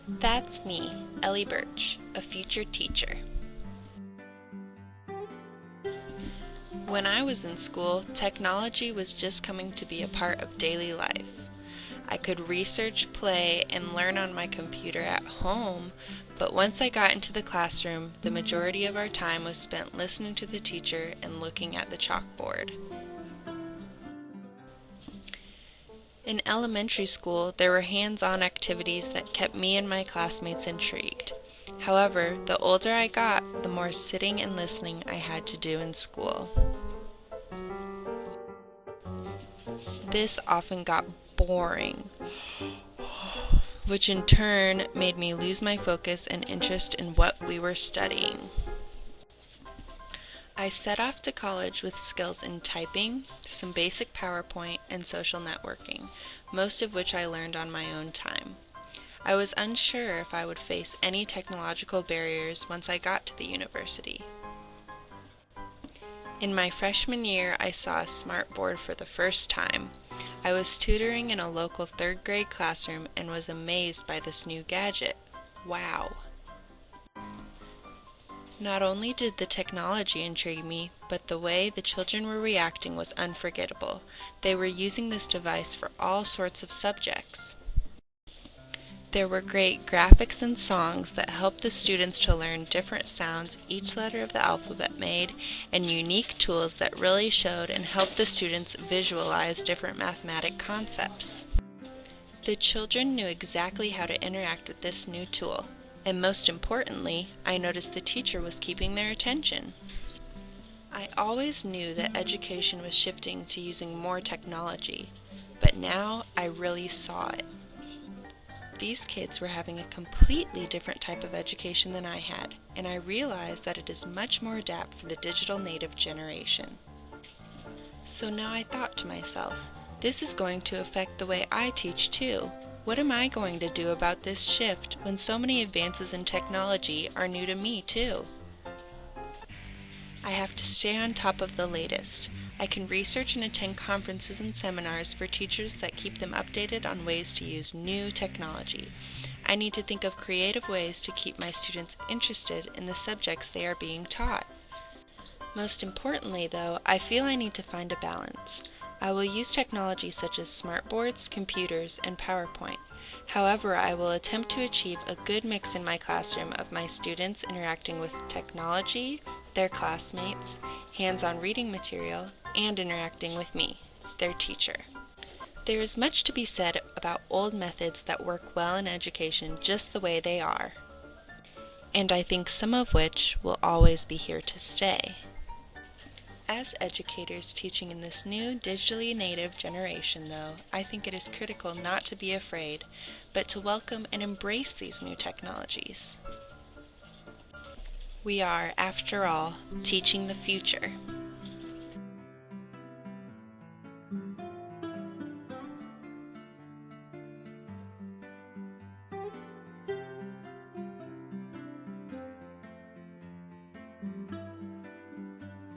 That's me, Ellie Birch, a future teacher. When I was in school, technology was just coming to be a part of daily life. I could research, play, and learn on my computer at home, but once I got into the classroom, the majority of our time was spent listening to the teacher and looking at the chalkboard. In elementary school, there were hands-on activities that kept me and my classmates intrigued. However, the older I got, the more sitting and listening I had to do in school. This often got boring, which in turn made me lose my focus and interest in what we were studying. I set off to college with skills in typing, some basic PowerPoint, and social networking, most of which I learned on my own time. I was unsure if I would face any technological barriers once I got to the university. In my freshman year, I saw a smartboard for the first time. I was tutoring in a local third grade classroom and was amazed by this new gadget. Wow! Not only did the technology intrigue me, but the way the children were reacting was unforgettable. They were using this device for all sorts of subjects. There were great graphics and songs that helped the students to learn different sounds each letter of the alphabet made, and unique tools that really showed and helped the students visualize different mathematic concepts. The children knew exactly how to interact with this new tool. And most importantly, I noticed the teacher was keeping their attention. I always knew that education was shifting to using more technology, but now I really saw it. These kids were having a completely different type of education than I had, and I realized that it is much more adapt for the digital native generation. So now I thought to myself, this is going to affect the way I teach too. What am I going to do about this shift when so many advances in technology are new to me too? I have to stay on top of the latest. I can research and attend conferences and seminars for teachers that keep them updated on ways to use new technology. I need to think of creative ways to keep my students interested in the subjects they are being taught. Most importantly, though, I feel I need to find a balance. I will use technology such as smartboards, computers, and PowerPoint. However, I will attempt to achieve a good mix in my classroom of my students interacting with technology, their classmates, hands-on reading material, and interacting with me, their teacher. There is much to be said about old methods that work well in education just the way they are, and I think some of which will always be here to stay. As educators teaching in this new digitally native generation, though, I think it is critical not to be afraid, but to welcome and embrace these new technologies. We are, after all, teaching the future.